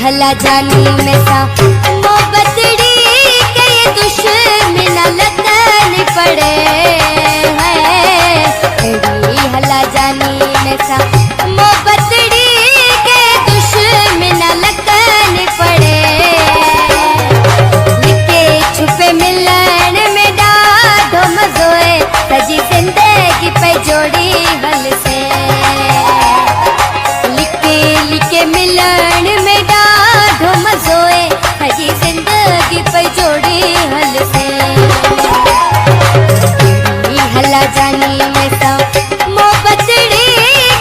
हला जानी में सा मोहब्बतड़ी के ये दुश्मन लगन पड़े हैं। तेरी हला जानी में सा मोहब्बतड़ी के दुश्मन लगन पड़े। लिखे छुपे मिलन में डाढो मज़ो है, सजी जिंदगी पे जोड़ी हल से। लिखे मिलन में डाढो मज़ो है, सजी जिंदगी पे जोड़ी हल से। हला जानी में सा मोहब्बतड़ी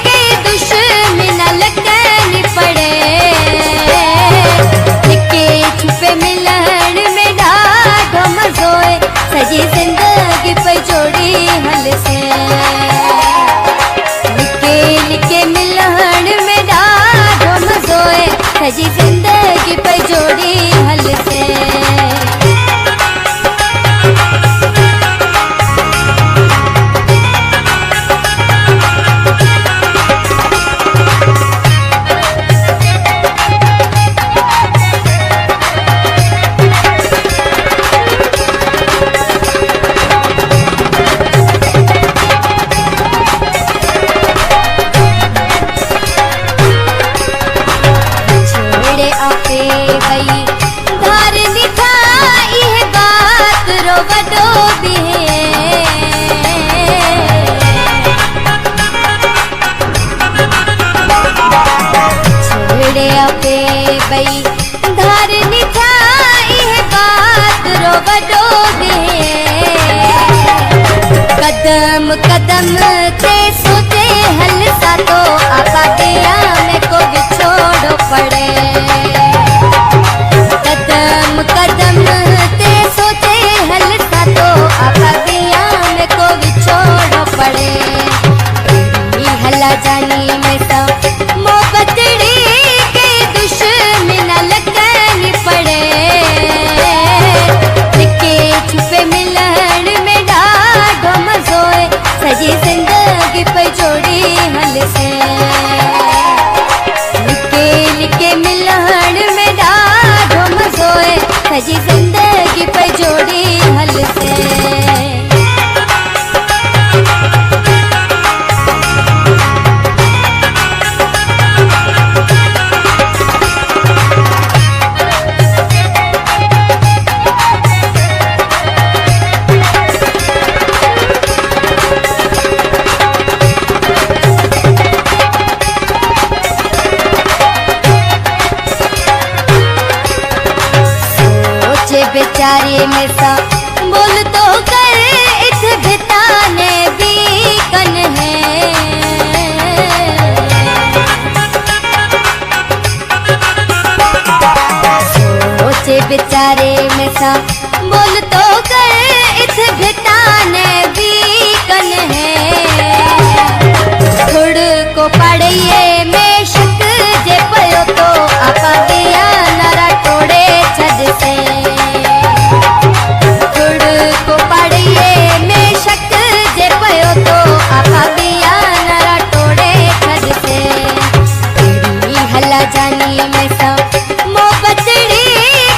के दुश्मन लगन पड़े। लिखे छुपे मिलन में डाढो मज़ो है, सजी जिंदगी पे जोड़ी हल से। लिखे मिलन में डाढो मज़ो है, सजी जिंदगी पे जोड़ी हल से। बई धार निठाई है बात रो वडो दे। कदम कदम ते सोते हल सा तो आपा दिया में को बिछोड़ो पड़े। कदम कदम ते सोते हल सा तो आपा दिया में को बिछोड़ो पड़े। हला जानी में सा मोहब्बतड़ी सजी जिंदगी पे जोड़ी हल से। लिखे मिलन में डाढो मज़ो है, सजी जिंदगी पे जोड़ी हल से। बेचारे में सा बोल तो कर इत भिताने भी कन है। सोचे बेचारे में सा बोल तो कर इत भिताने भी कन है। खुद को पढ़िए में शक जे पयो तो आपा दिया नरा टोड़े छद से। हला जानी में सा मोहब्बतड़ी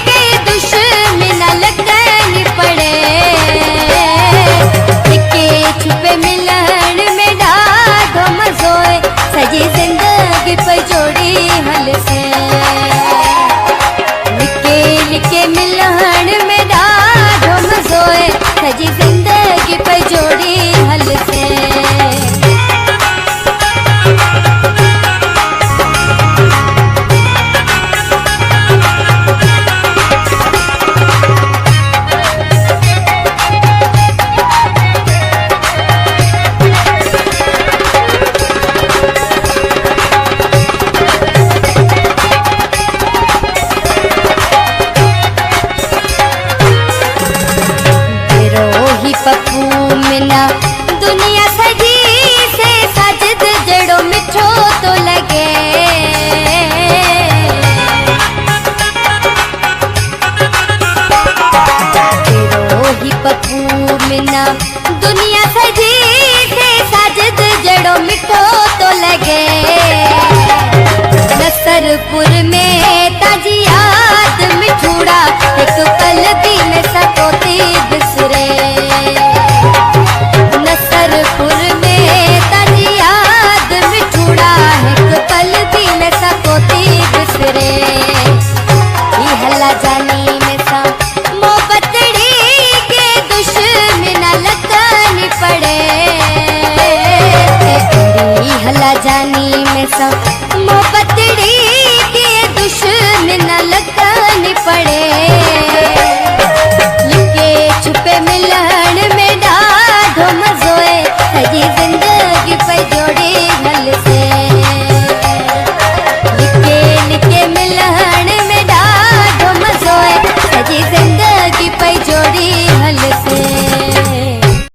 के दुश्मन लगन ताजी याद मिठूड़ा एक पल भी में सकोती बिसरे। नसरपुर में ताजी याद मिठूड़ा एक पल भी में सकोती बिसरे। ई हल्ला जानी में सा मोहब्बतड़ी के दुश्मन लगन पड़े। ई हल्ला जानी में सा मोहब्बतड़ी के दुश्मन लगन पड़े। लुके छुपे मिलन में ॾाढो मज़ो है सॼी ज़िंदगी